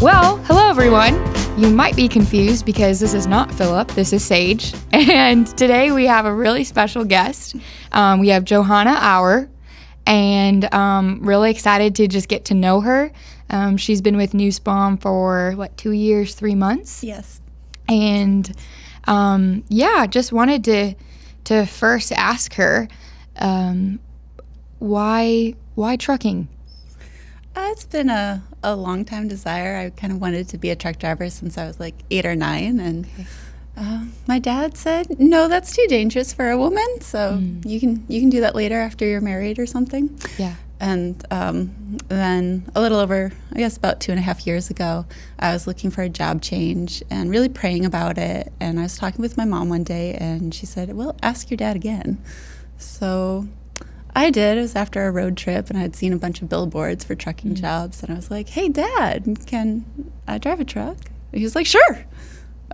Well, hello everyone. You might be confused because this is not Philip, this is Sage. And today we have a really special guest. We have Johanna Auer, and really excited to just get to know her. She's been with Nussbaum for, 2 years, 3 months? Yes. And just wanted to first ask her, why trucking? It's been a long time desire. I kind of wanted to be a truck driver since I was like 8 or 9. And my dad said, no, that's too dangerous for a woman. So you can do that later after you're married or something. Yeah. And then a little over, I guess about 2.5 years ago, I was looking for a job change and really praying about it. And I was talking with my mom one day, and she said, well, ask your dad again. So I did. It was after a road trip, and I had seen a bunch of billboards for trucking jobs. And I was like, hey, Dad, can I drive a truck? And he was like, sure.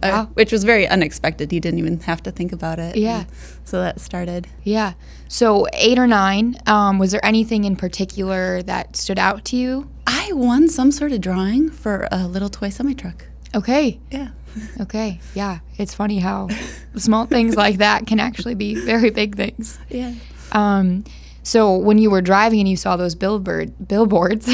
Wow. Which was very unexpected. He didn't even have to think about it. Yeah. And so that started. Yeah. So 8 or 9, was there anything in particular that stood out to you? I won some sort of drawing for a little toy semi-truck. Okay. Yeah. Okay. Yeah. It's funny how small things like that can actually be very big things. Yeah. So when you were driving and you saw those billboards,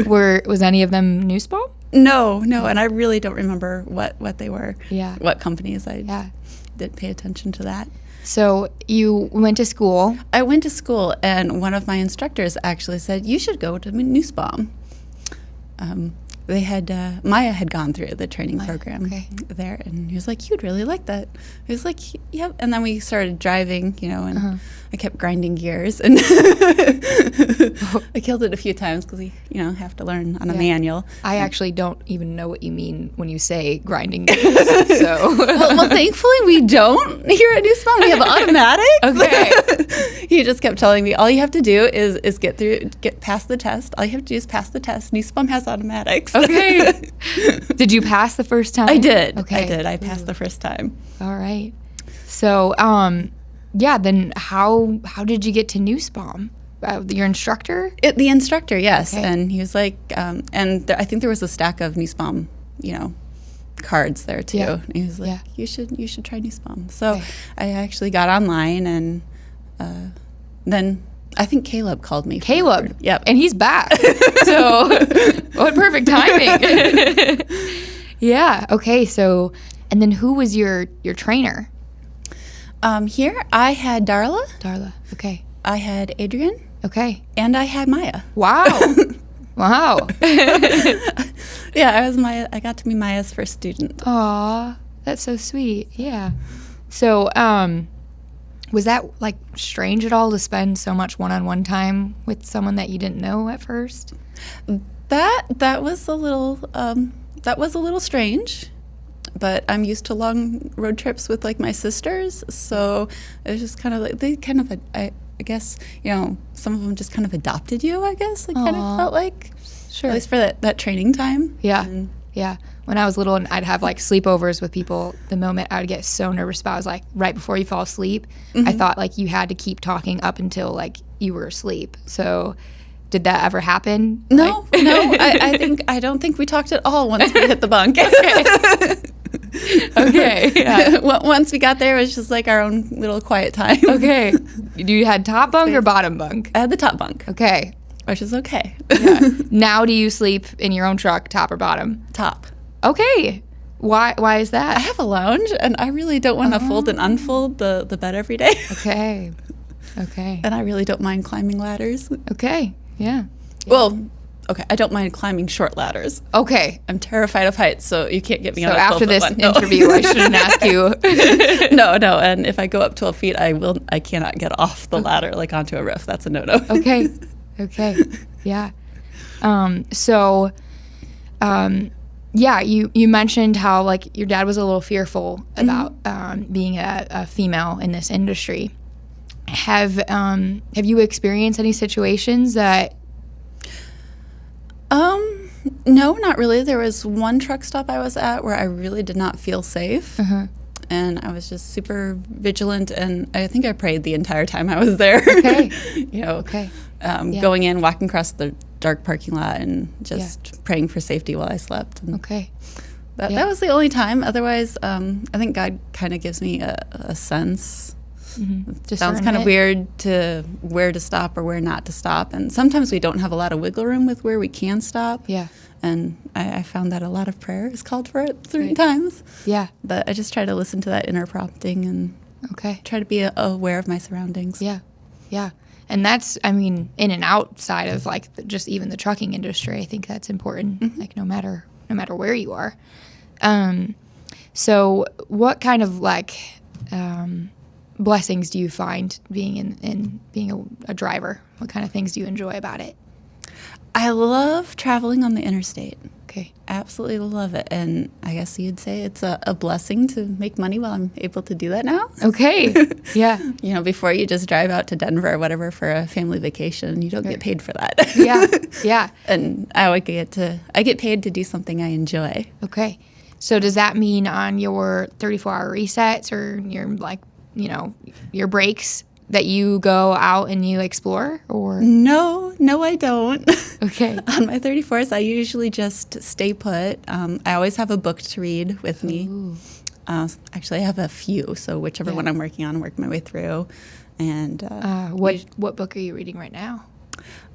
was any of them Nussbaum? No, and I really don't remember what they were. Yeah. What companies. I didn't pay attention to that. So you went to school. I went to school, and one of my instructors actually said, you should go to Nussbaum. They had, Maya had gone through the training program there, and he was like, you'd really like that. He was like, yep. And then we started driving, and I kept grinding gears, and I killed it a few times because we, have to learn on a manual. I actually don't even know what you mean when you say grinding gears. So well, thankfully we don't here at Nussbaum. We have automatics. Okay. He just kept telling me, all you have to do is get past the test. All you have to do is pass the test. Nussbaum has automatics. Okay. Did you pass the first time? I did. Okay. I did. I passed the first time. All right. So, then how did you get to Nussbaum? Your instructor? The instructor, yes. Okay. And he was like, I think there was a stack of Nussbaum, cards there too. Yeah. And he was like, you should try Nussbaum. So Okay. I actually got online, and then I think Caleb called me. Caleb. Yep. And he's back. So what perfect timing. Yeah. Okay. So, and then who was your trainer? Here I had Darla. Okay. I had Adrian, Okay. and I had Maya. Wow. Wow. Yeah, I got to be Maya's first student. Aw, that's so sweet. Yeah. So, was that strange at all to spend so much one-on-one time with someone that you didn't know at first? That was a little strange, but I'm used to long road trips with my sisters, so it was just kind of I guess some of them just kind of adopted you. I guess kind of felt like, Sure. at least for that training time. Yeah. And Yeah. When I was little and I'd have sleepovers with people, the moment I would get so nervous about it was right before you fall asleep, I thought you had to keep talking up until you were asleep. So did that ever happen? No, I don't think we talked at all once we hit the bunk. Okay. Yeah. Once we got there, it was just our own little quiet time. Okay. You had top bunk or bottom bunk? I had the top bunk. Okay. Which is okay. Yeah. Now do you sleep in your own truck, top or bottom? Top. Okay. Why is I that? have a lounge, and I really don't want to fold and unfold the bed every day. Okay. Okay. And I really don't mind climbing ladders. Okay. Yeah. Well, okay, I don't mind climbing short ladders. Okay. I'm terrified of heights, so you can't get me So on a 12-foot after this one. No. interview, I shouldn't ask you. No, and if I go up 12 feet, I cannot get off the ladder onto a roof. That's a no-no. Okay. Yeah. Yeah, you mentioned how like your dad was a little fearful about being a female in this industry. Have you experienced any situations that? No, not really. There was one truck stop I was at where I really did not feel safe. And I was just super vigilant, and I think I prayed the entire time I was there. Okay. Going in, walking across the dark parking lot, and just praying for safety while I slept. And that was the only time. Otherwise, I think God kind of gives me a sense. It sounds kind of weird to where to stop or where not to stop. And sometimes we don't have a lot of wiggle room with where we can stop. Yeah. And I found that a lot of prayer is called for it certain times. Yeah. But I just try to listen to that inner prompting and try to be aware of my surroundings. Yeah. Yeah. And that's, I mean, in and outside of like just even the trucking industry, I think that's important, like no matter where you are. So what kind of like blessings do you find being in being a driver? What kind of things do you enjoy about it? I love traveling on the interstate. Okay. Absolutely love it. And I guess you'd say it's a blessing to make money while I'm able to do that now. Okay. Yeah. Before you just drive out to Denver or whatever for a family vacation, you don't get paid for that. Yeah. And I get paid to do something I enjoy. Okay. So does that mean on your 34-hour resets or your breaks that you go out and you explore, or? No, I don't. Okay. On my 34s, I usually just stay put. I always have a book to read with me. Actually, I have a few, so whichever one I'm working on, work my way through. And what book are you reading right now?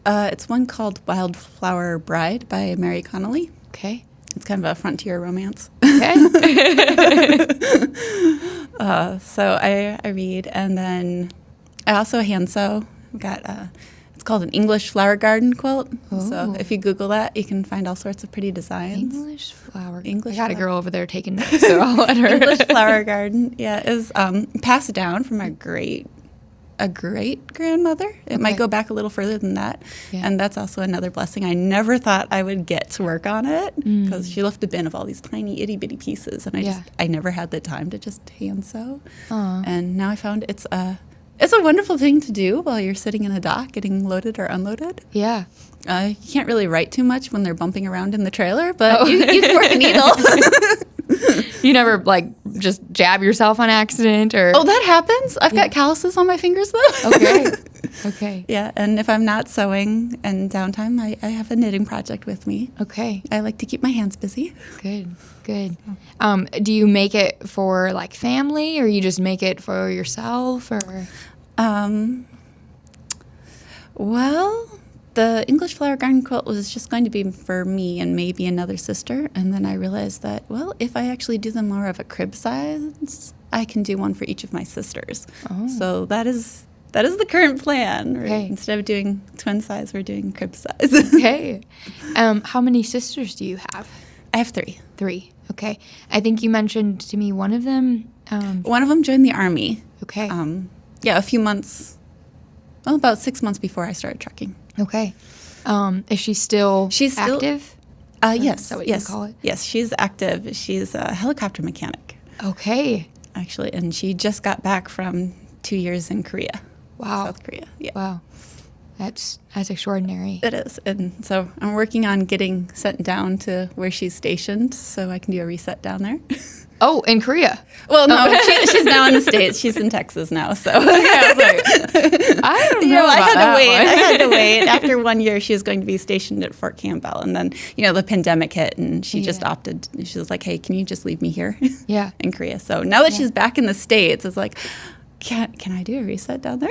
It's one called Wildflower Bride by Mary Connolly. Okay. It's kind of a frontier romance. Okay. So I read, and then I also hand sew. I've got it's called an English flower garden quilt. So if you Google that, you can find all sorts of pretty designs. English flower. English. I got a girl over there taking notes, so I'll let her. English flower garden. Yeah, is passed down from a great grandmother. It might go back a little further than that. Yeah. And that's also another blessing. I never thought I would get to work on it because she left a bin of all these tiny itty bitty pieces, and I never had the time to just hand sew. And now I found it's a wonderful thing to do while you're sitting in a dock getting loaded or unloaded. Yeah. You can't really write too much when they're bumping around in the trailer, but you can work a needle. You never just jab yourself on accident or? Oh, that happens. I've got calluses on my fingers though. Okay. Yeah, and if I'm not sewing and downtime, I have a knitting project with me. Okay. I like to keep my hands busy. Good. Do you make it for like family, or you just make it for yourself, or? Well, the English flower garden quilt was just going to be for me and maybe another sister. And then I realized that, well, if I actually do them more of a crib size, I can do one for each of my sisters. So that is the current plan. Right? Okay. Instead of doing twin size, we're doing crib size. Okay. How many sisters do you have? I have 3. 3. Okay. I think you mentioned to me one of them. One of them joined the Army. Okay. A few months, about 6 months before I started trucking. Okay. Is she still active? Yes. Is that what you call it? Yes, she's active. She's a helicopter mechanic. Okay. Actually, and she just got back from 2 years in Korea. Wow. South Korea. Yeah. Wow. That's extraordinary. It is. And so I'm working on getting sent down to where she's stationed so I can do a reset down there. Oh, in Korea? Well, no, she's now in the States. She's in Texas now, so. Okay, I was like, I don't know about I had to wait. After 1 year, she was going to be stationed at Fort Campbell, and then, the pandemic hit, and she just opted. She was like, hey, can you just leave me here in Korea? So now that she's back in the States, it's like, can I do a reset down there?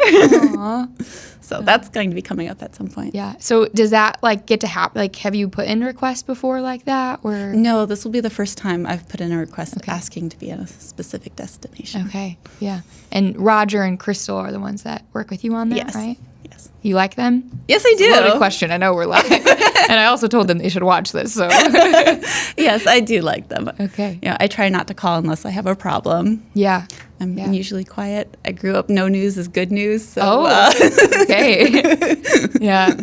So that's going to be coming up at some point. Yeah. So does that get to happen? Have you put in requests before like that, or? No, this will be the first time I've put in a request asking to be in a specific destination. Okay. Yeah. And Roger and Crystal are the ones that work with you on that, right? Yes. You like them? Yes, I do. It's a loaded question. I know we're live. And I also told them they should watch this. So. Yes, I do like them. Okay. I try not to call unless I have a problem. Yeah. I'm usually quiet. I grew up no news is good news. So, okay. Yeah.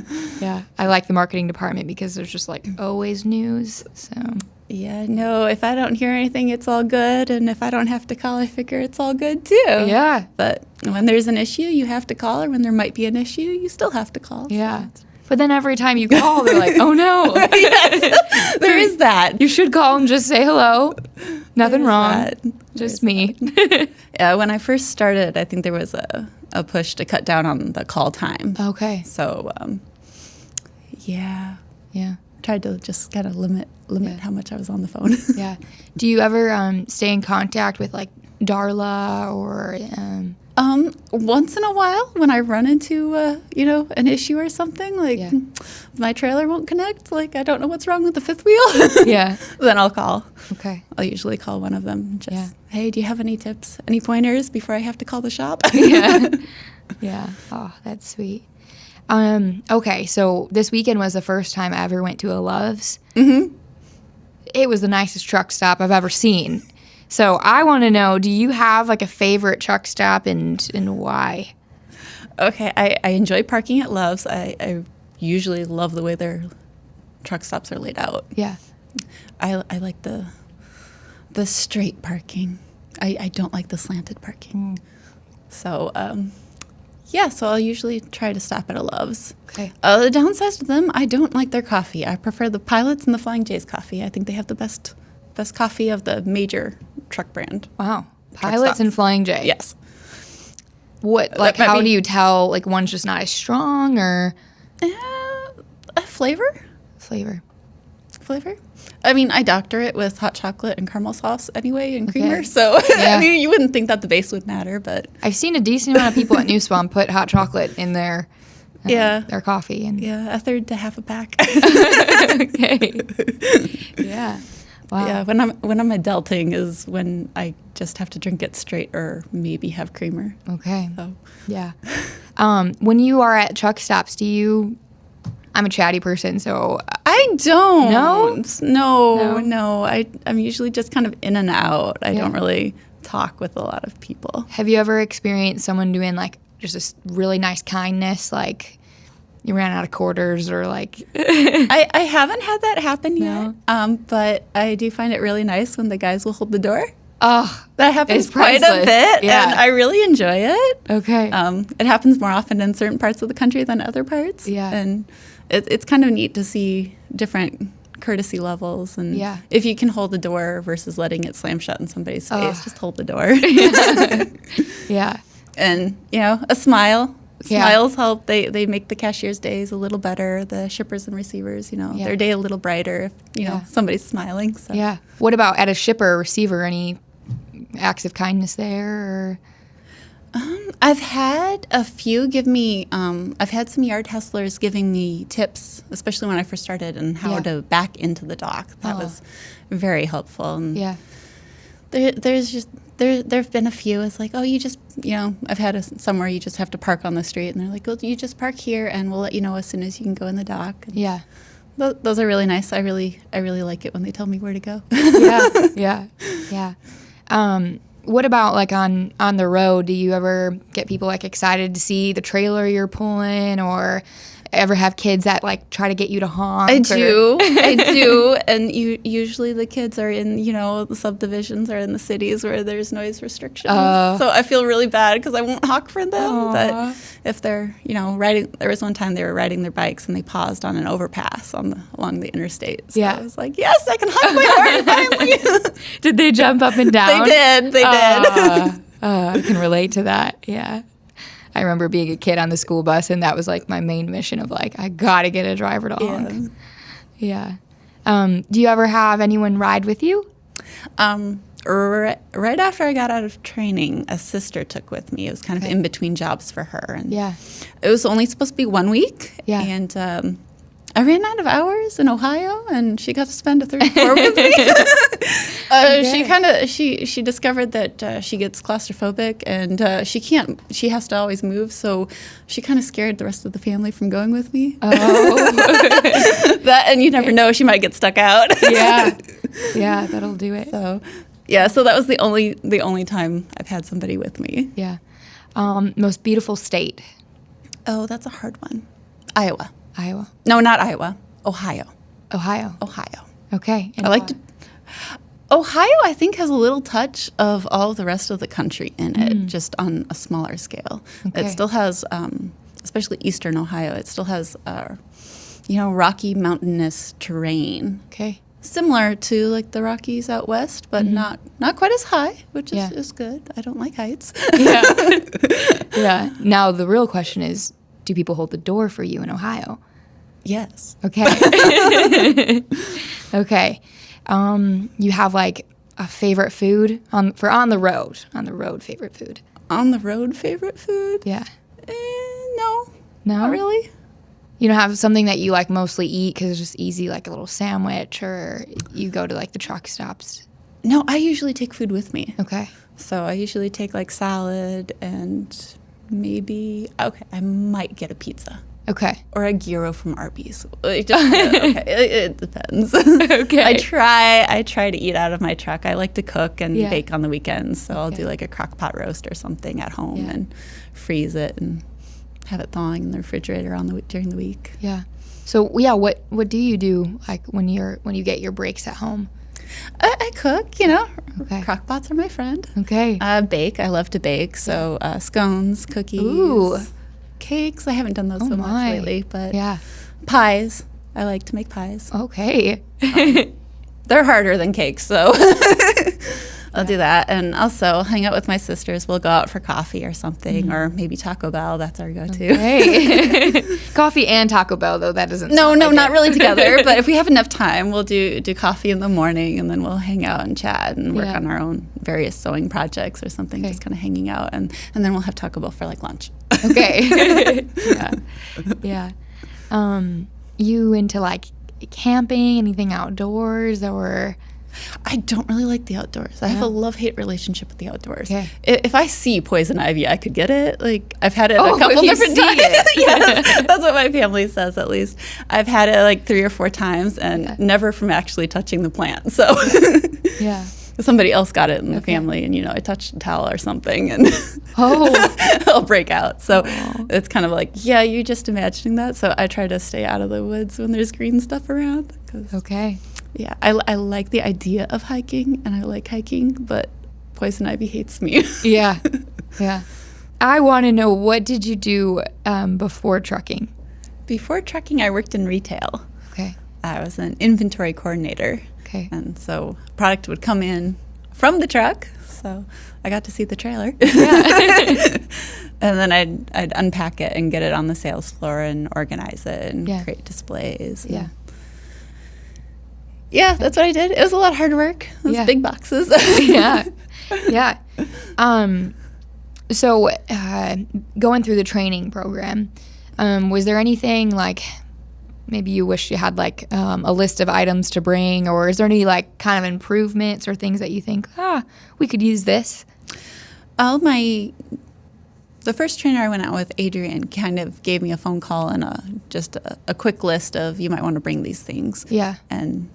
I like the marketing department because there's just always news. So Yeah, no, if I don't hear anything, it's all good. And if I don't have to call, I figure it's all good too. Yeah. But when there's an issue, you have to call, or when there might be an issue, you still have to call. Yeah. But then every time you call, they're like, oh no. Yes, there is that. You should call and just say hello. Nothing wrong. Just me. Yeah, when I first started, I think there was a push to cut down on the call time. Okay. So, yeah. Yeah. Tried to just kind of limit how much I was on the phone. Yeah. Do you ever stay in contact with like Darla or? Once in a while, when I run into an issue or something, like my trailer won't connect, like I don't know what's wrong with the fifth wheel. Yeah. Then I'll call. Okay. I'll usually call one of them. Just hey, do you have any tips, any pointers before I have to call the shop? Yeah. Yeah. Oh, that's sweet. Okay, so this weekend was the first time I ever went to a Love's. Mm-hmm. It was the nicest truck stop I've ever seen. So I want to know, do you have like a favorite truck stop and why? Okay, I enjoy parking at Love's. I usually love the way their truck stops are laid out. Yeah. I like the straight parking. I don't like the slanted parking. So, so I'll usually try to stop at a Love's. Okay. The downside to them, I don't like their coffee. I prefer the Pilots and the Flying J's coffee. I think they have the best coffee of the major truck brand. Wow. Pilots and Flying J. Yes. What, like, how do you tell, like, one's just not as strong or? Flavor. Flavor? I mean, I doctor it with hot chocolate and caramel sauce anyway and creamer, so I mean, you wouldn't think that the base would matter, but I've seen a decent amount of people at Nussbaum put hot chocolate in their coffee. And a third to half a pack. Okay. Yeah. Wow. Yeah, when I'm adulting is when I just have to drink it straight or maybe have creamer. Okay. So. Yeah. When you are at truck stops, I'm a chatty person, so I don't. No. I'm usually just kind of in and out. I don't really talk with a lot of people. Have you ever experienced someone doing like just a really nice kindness, like you ran out of quarters or like? I haven't had that happen yet, but I do find it really nice when the guys will hold the door. Oh, that happens quite a bit, and I really enjoy it. Okay. It happens more often in certain parts of the country than other parts. Yeah. And it's kind of neat to see different courtesy levels, and if you can hold the door versus letting it slam shut in somebody's face, just hold the door. Yeah. And, a smile. Smiles help. They make the cashier's days a little better, the shippers and receivers, their day a little brighter if, somebody's smiling. So. Yeah. What about at a shipper or receiver? Any acts of kindness there? Or? I've had a few give me, I've had some yard hustlers giving me tips, especially when I first started, on how to back into the dock. That was very helpful. And there've been a few. It's like, oh, you just, I've had somewhere you just have to park on the street, and they're like, well, you just park here, and we'll let you know as soon as you can go in the dock. And those are really nice. I really like it when they tell me where to go. Yeah. What about like on the road? Do you ever get people like excited to see the trailer you're pulling, or ever have kids that like try to get you to honk? I do. And usually the kids are in, the subdivisions or in the cities where there's noise restrictions. So I feel really bad because I won't honk for them. But if they're, riding, there was one time they were riding their bikes and they paused on an overpass along the interstate. So I was like, yes, I can honk my horn finally. Did they jump up and down? They did. I can relate to that. Yeah. I remember being a kid on the school bus, and that was like my main mission of like, I gotta get a driver to honk. Yeah. Do you ever have anyone ride with you? Right after I got out of training, a sister took with me. It was kind of in between jobs for her, and it was only supposed to be 1 week. Yeah. And I ran out of hours in Ohio, and she got to spend a third floor with me. She discovered that she gets claustrophobic, and she has to always move, so she kind of scared the rest of the family from going with me. And you never know, she might get stuck out. Yeah, that'll do it. So that was the only time I've had somebody with me. Yeah. Most beautiful state? Oh, that's a hard one. Iowa. Iowa. No, not Iowa. Ohio. Ohio. Ohio. Okay. I like to Ohio, I think, has a little touch of all the rest of the country in it, just on a smaller scale. Okay. It still has, especially eastern Ohio, it still has, rocky mountainous terrain. Okay. Similar to like the Rockies out west, but not quite as high, which is good. I don't like heights. Yeah. Yeah. Now, the real question is, do people hold the door for you in Ohio? Yes. Okay. Okay. You have like a favorite food on the road favorite food? On the road favorite food? Yeah. No. No? Not really. You don't have something that you like mostly eat because it's just easy, like a little sandwich, or you go to like the truck stops? No, I usually take food with me. Okay. So I usually take like salad and maybe, I might get a pizza. Okay. Or a gyro from Arby's. It depends. Okay. I try to eat out of my truck. I like to cook and bake on the weekends, so I'll do like a crock pot roast or something at home and freeze it and have it thawing in the refrigerator during the week. Yeah. So what do you do like when you get your breaks at home? I cook, Okay. Crock pots are my friend. Okay. Bake. I love to bake. So scones, cookies, Ooh. cakes. I haven't done those so much lately, but pies. I like to make pies. Okay. They're harder than cakes, so I'll do that. And also hang out with my sisters. We'll go out for coffee or something, or maybe Taco Bell. That's our go-to. Okay. Coffee and Taco Bell, though, that doesn't No, sound like not it. really together. But if we have enough time, we'll do coffee in the morning, and then we'll hang out and chat and work on our own various sewing projects or something, just kind of hanging out. And then we'll have Taco Bell for like lunch. Okay. Yeah. You into like camping, anything outdoors, or? I don't really like the outdoors. I have a love-hate relationship with the outdoors. Okay. If I see poison ivy, I could get it. Like, I've had it a couple if you different see times. it. Yes, that's what my family says, at least. I've had it like 3 or 4 times and never from actually touching the plant. So Yeah. somebody else got it in the family, and, I touched a towel or something, and it'll break out. So it's kind of like, you're just imagining that. So I try to stay out of the woods when there's green stuff around. Okay. Yeah, I like the idea of hiking, and I like hiking, but poison ivy hates me. Yeah. Yeah. I want to know, what did you do before trucking? Before trucking, I worked in retail. Okay. I was an inventory coordinator. Okay. And so product would come in from the truck, so I got to see the trailer. Yeah. And then I'd unpack it and get it on the sales floor and organize it and create displays. Yeah. Yeah, that's what I did. It was a lot of hard work. It was big boxes. Yeah. Yeah. So going through the training program, was there anything like maybe you wish you had like a list of items to bring, or is there any like kind of improvements or things that you think, we could use this? The first trainer I went out with, Adrian, kind of gave me a phone call and just a quick list of, you might want to bring these things. Yeah. And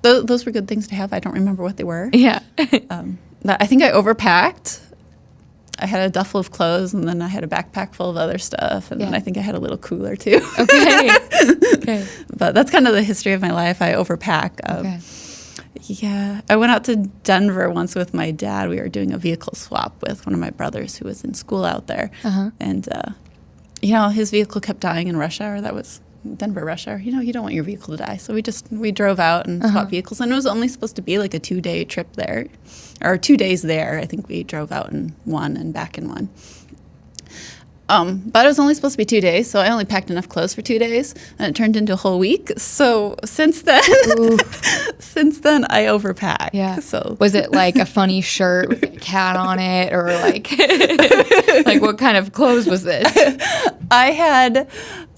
those were good things to have. I don't remember what they were. Yeah. I think I overpacked. I had a duffel of clothes, and then I had a backpack full of other stuff, and then I think I had a little cooler too. Okay. Okay. But that's kind of the history of my life. I overpack. Okay. Yeah. I went out to Denver once with my dad. We were doing a vehicle swap with one of my brothers who was in school out there. And, his vehicle kept dying in rush hour. That was Denver rush hour. You don't want your vehicle to die. So we drove out and swapped vehicles. And it was only supposed to be like a 2-day trip there, or 2 days there. I think we drove out in one and back in one. But it was only supposed to be 2 days, so I only packed enough clothes for 2 days, and it turned into a whole week. So since then, I overpack. Yeah. So was it like a funny shirt with a cat on it, or like like what kind of clothes was this? I had it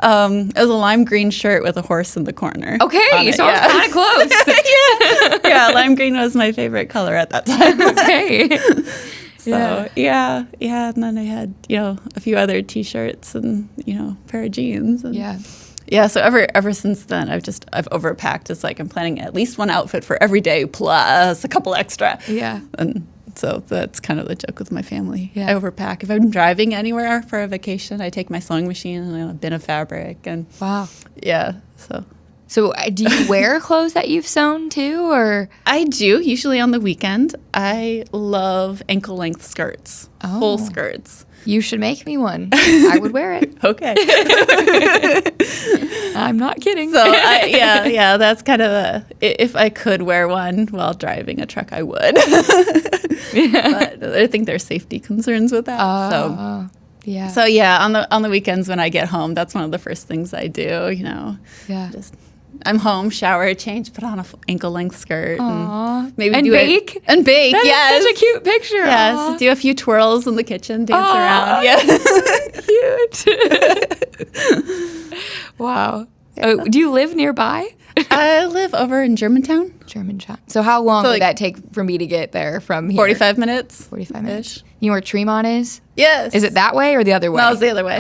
was a lime green shirt with a horse in the corner. Okay, so it's kind of close. Yeah, lime green was my favorite color at that time. Okay. So yeah, and then I had a few other T-shirts and a pair of jeans. And, yeah. So ever since then, I've overpacked. It's like I'm planning at least one outfit for every day plus a couple extra. Yeah. And so that's kind of the joke with my family. Yeah. I overpack. If I'm driving anywhere for a vacation, I take my sewing machine and a bin of fabric and wow. Yeah. So So do you wear clothes that you've sewn too, or? I do, usually on the weekend. I love ankle-length skirts, full skirts. You should make me one. I would wear it. Okay. I'm not kidding. So, yeah, that's kind of if I could wear one while driving a truck, I would. But I think there's safety concerns with that. Yeah. So yeah, on the weekends when I get home, that's one of the first things I do. Yeah. I'm home, shower, change, put on a ankle-length skirt, and maybe and do bake. And bake. That yes, is such a cute picture. Yes, Aww. do a few twirls in the kitchen, dance around. Yeah, cute. Wow. Yeah. Do you live nearby? I live over in Germantown. Germantown. So how long would that take for me to get there from here? 45 minutes. 45 minutes. You know where Tremont is? Yes. Is it that way or the other way? No, it's the other way.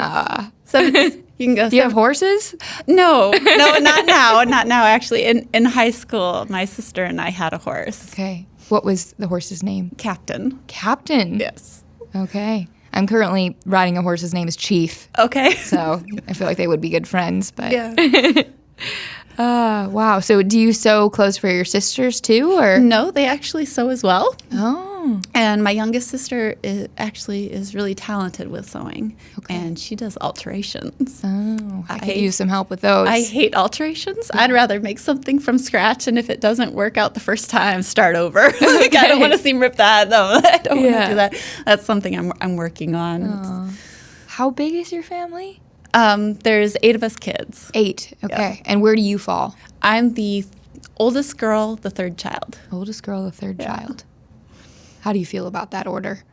You can go. Do you have horses? No, not now. Not now. Actually, in high school, my sister and I had a horse. Okay. What was the horse's name? Captain. Captain? Yes. Okay. I'm currently riding a horse. His name is Chief. Okay. So I feel like they would be good friends. But yeah. Wow. So do you sew clothes for your sisters too, or? No, they actually sew as well. Oh. And my youngest sister is really talented with sewing, and she does alterations. Oh, I could use some help with those. I hate alterations. I'd rather make something from scratch, and if it doesn't work out the first time, start over. Like, I don't want to seem ripped out. No, I don't want to do that. That's something I'm working on. How big is your family? There's 8 of us kids. 8. Okay. Yeah. And where do you fall? I'm the oldest girl, the third child. Oldest girl, the third child. How do you feel about that order?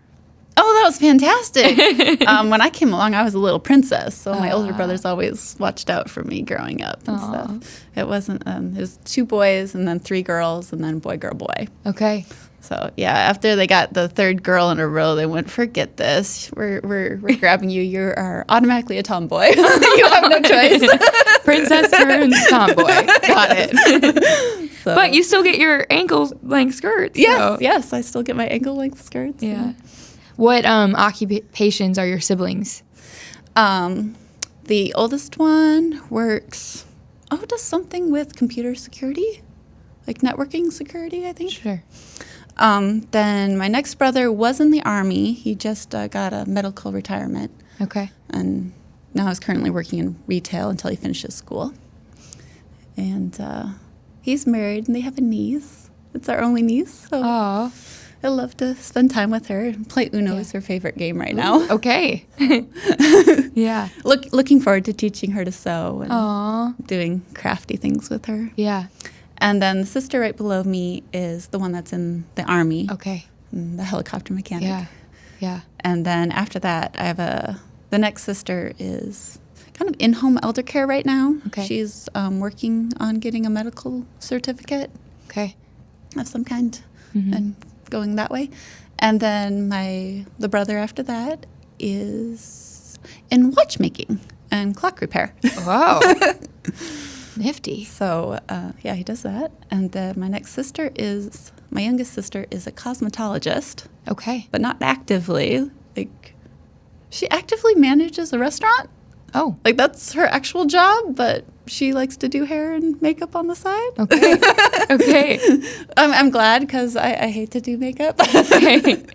Oh, that was fantastic. When I came along, I was a little princess, so my older brothers always watched out for me growing up and stuff. It wasn't, it was 2 boys and then 3 girls and then boy, girl, boy. Okay. So, yeah, after they got the 3rd girl in a row, they went, forget this. We're grabbing you. You are automatically a tomboy. You have no choice. Princess turns tomboy. Got it. So. But you still get your ankle-length skirts. Yes, I still get my ankle-length skirts. Yeah. What occupations are your siblings? The oldest one works, does something with computer security, like networking security, I think. Sure. Then my next brother was in the Army. He just got a medical retirement. Okay. And now he's currently working in retail until he finishes school. And he's married, and they have a niece. It's our only niece. So I love to spend time with her. Play Uno is her favorite game right now. Okay. Yeah. Looking forward to teaching her to sew and doing crafty things with her. Yeah. And then the sister right below me is the one that's in the Army. Okay. The helicopter mechanic. Yeah. Yeah. And then after that, I have the next sister is kind of in-home elder care right now. Okay. She's working on getting a medical certificate Okay. of some kind and going that way. And then the brother after that is in watchmaking and clock repair. Wow. Nifty. So, he does that. And then my youngest sister is a cosmetologist. Okay. But not actively. Like, she actively manages a restaurant. Oh. Like, that's her actual job, but she likes to do hair and makeup on the side. Okay. Okay. I'm glad, because I hate to do makeup. Okay.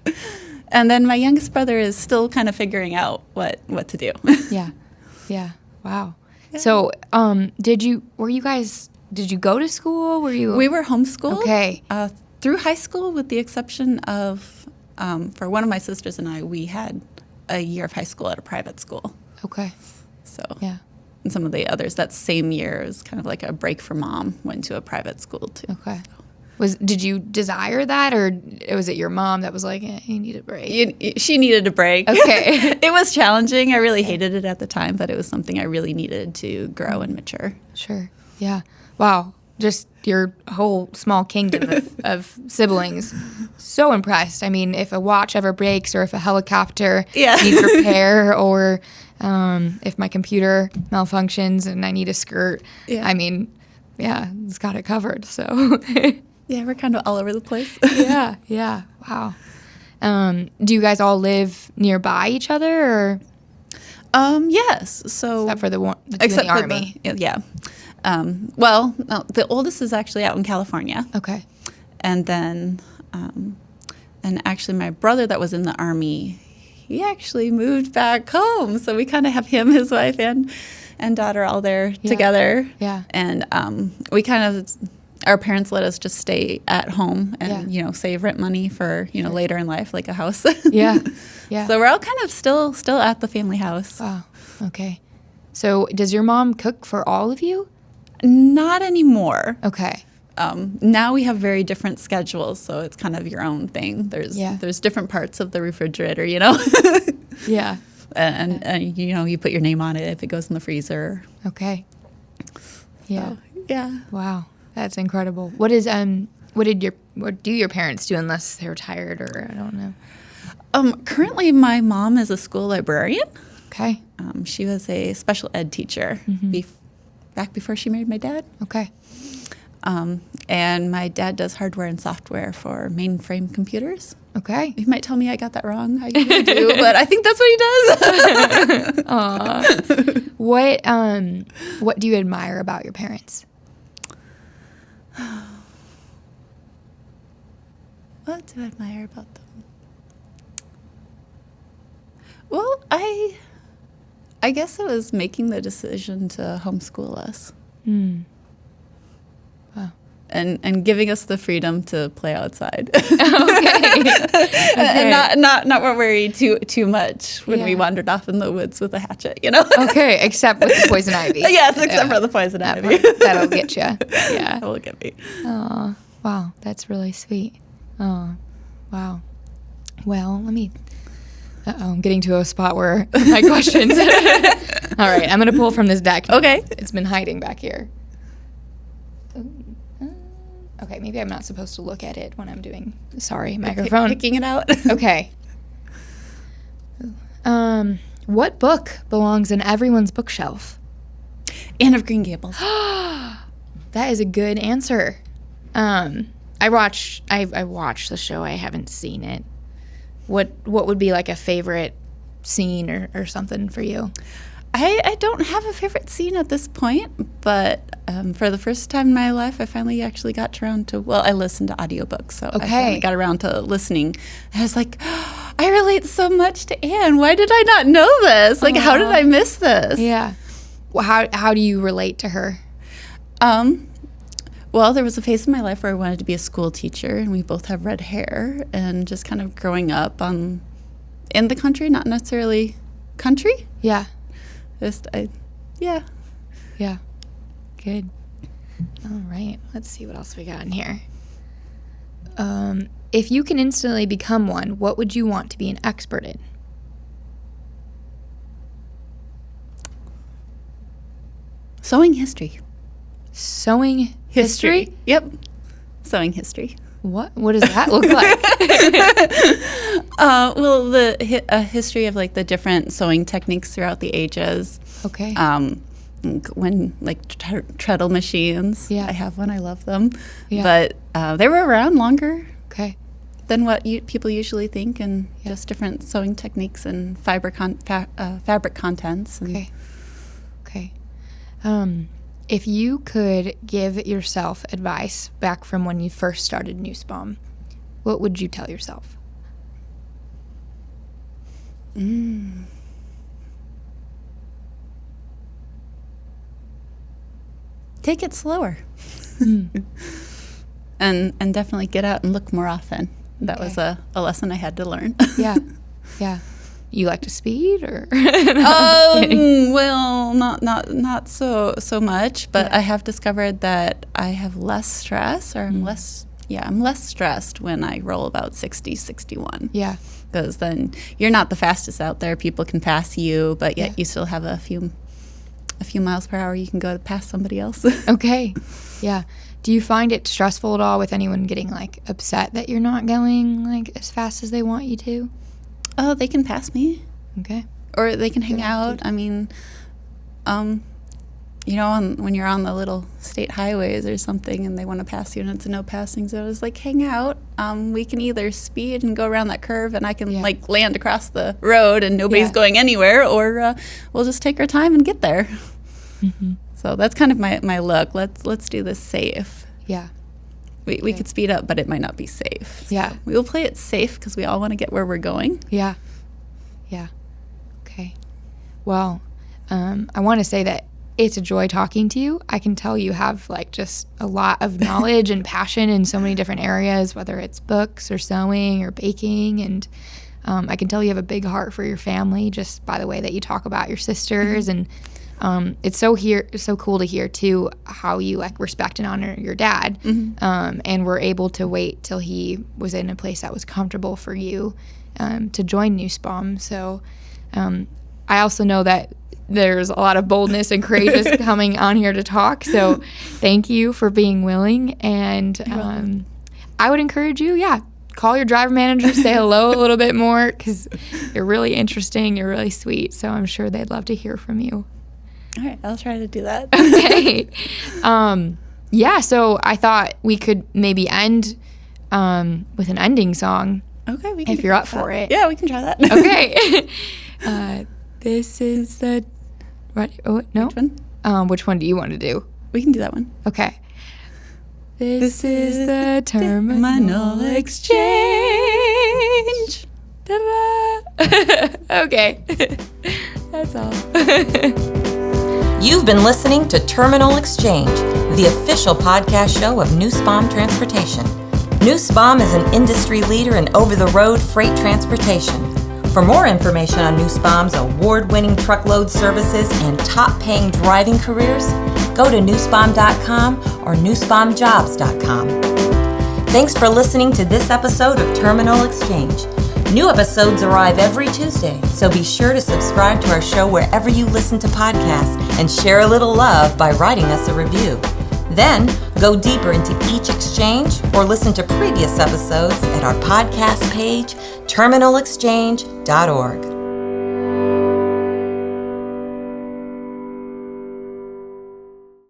And then my youngest brother is still kind of figuring out what to do. Yeah. Yeah. Wow. So, did you go to school? We were homeschooled. Okay. Through high school, with the exception of, for one of my sisters and I, we had a year of high school at a private school. Okay. So, yeah. And some of the others, that same year, was kind of like a break for mom, went to a private school too. Okay. Did you desire that, or was it your mom that was like, you need a break? She needed a break. Okay. It was challenging. I really hated it at the time, but it was something I really needed to grow and mature. Sure. Yeah. Wow. Just your whole small kingdom of siblings. So impressed. I mean, if a watch ever breaks, or if a helicopter needs repair, or if my computer malfunctions and I need a skirt, I mean, it's got it covered. So... Yeah, we're kind of all over the place. Yeah. Wow. Do you guys all live nearby each other, or? Yes. So Except for the one that's in the Army. Yeah. Well, no, the oldest is actually out in California. Okay. And then, and actually my brother that was in the Army, he actually moved back home. So we kind of have him, his wife, and daughter all there together. Yeah. And we kind of, our parents let us just stay at home and, save rent money for, later in life, like a house. Yeah. Yeah. So we're all kind of still at the family house. Wow. Okay. So does your mom cook for all of you? Not anymore. Okay. Now we have very different schedules, so it's kind of your own thing. There's different parts of the refrigerator, Yeah. And you put your name on it if it goes in the freezer. Okay. Yeah. So, yeah. Wow. That's incredible. What do your parents do unless they're retired or I don't know? Currently my mom is a school librarian. Okay. She was a special ed teacher back before she married my dad. Okay. And my dad does hardware and software for mainframe computers. Okay. You might tell me I got that wrong. I usually do, but I think that's what he does. Aww. What do you admire about your parents? What do I admire about them? Well, I guess it was making the decision to homeschool us. Wow. And giving us the freedom to play outside. Okay. And not worry too much when we wandered off in the woods with a hatchet, Okay, except with the poison ivy. Yes, except for the poison ivy. That'll get you. Yeah. That'll get me. Oh, wow. That's really sweet. Oh, wow. Well, I'm getting to a spot where my questions. All right, I'm going to pull from this deck. Okay. It's been hiding back here. Okay, maybe I'm not supposed to look at it when I'm doing, microphone. Picking it out. Okay. What book belongs in everyone's bookshelf? Anne of Green Gables. That is a good answer. I watched the show. I haven't seen it. What would be like a favorite scene or something for you? I don't have a favorite scene at this point, but for the first time in my life, I finally actually got around to, I listened to audiobooks, so I finally got around to listening. And I was like, I relate so much to Anne. Why did I not know this? Like, how did I miss this? Yeah. Well, how do you relate to her? Well, there was a phase in my life where I wanted to be a school teacher, and we both have red hair, and just kind of growing up in the country, not necessarily country. Yeah. Yeah. Yeah. Good. All right. Let's see what else we got in here. If you can instantly become one, what would you want to be an expert in? Sewing history. Sewing history? Yep. Sewing history. What does that look like? Well, the history of like the different sewing techniques throughout the ages. Okay. When treadle machines. Yeah. I have one. I love them. Yeah. But they were around longer. Okay. Than what people usually think, and just different sewing techniques and fabric contents. And Okay. If you could give yourself advice back from when you first started Nussbaum, what would you tell yourself? Take it slower. And definitely get out and look more often. That was a lesson I had to learn. Yeah. You like to speed or? Well, not so much, but I have discovered that I have less stress, or I'm less stressed when I roll about 60, 61. Yeah. Because then you're not the fastest out there. People can pass you, but yet you still have a few miles per hour you can go to pass somebody else. Okay. Yeah. Do you find it stressful at all with anyone getting like upset that you're not going like as fast as they want you to? Oh, they can pass me. Okay. Or they can hang out. I mean, when you're on the little state highways or something and they want to pass you and it's a no passing zone, it's like, hang out. We can either speed and go around that curve and I can like land across the road and nobody's going anywhere, or we'll just take our time and get there. Mm-hmm. So that's kind of my look. Let's do this safe. Yeah. We could speed up, but it might not be safe. Yeah. So we will play it safe because we all want to get where we're going. Yeah. Yeah. Okay. Well, I want to say that it's a joy talking to you. I can tell you have like just a lot of knowledge and passion in so many different areas, whether it's books or sewing or baking. And I can tell you have a big heart for your family just by the way that you talk about your sisters. And it's so cool to hear too how you like respect and honor your dad, and were able to wait till he was in a place that was comfortable for you to join Nussbaum. So I also know that there's a lot of boldness and courageous coming on here to talk. So thank you for being willing. And I would encourage you, call your driver manager, say hello a little bit more because you're really interesting. You're really sweet. So I'm sure they'd love to hear from you. All right, I'll try to do that. Okay. So I thought we could maybe end with an ending song. Okay, if you're up for it. Yeah, we can try that. Okay. This is the what? Oh no. Which one? Which one do you want to do? We can do that one. Okay. This is the terminal exchange. Ta-da! Okay. That's all. You've been listening to Terminal Exchange, the official podcast show of Nussbaum Transportation. Nussbaum is an industry leader in over-the-road freight transportation. For more information on Nussbaum's award-winning truckload services and top-paying driving careers, go to nussbaum.com or nussbaumjobs.com. Thanks for listening to this episode of Terminal Exchange. New episodes arrive every Tuesday, so be sure to subscribe to our show wherever you listen to podcasts and share a little love by writing us a review. Then, go deeper into each exchange or listen to previous episodes at our podcast page, terminalexchange.org.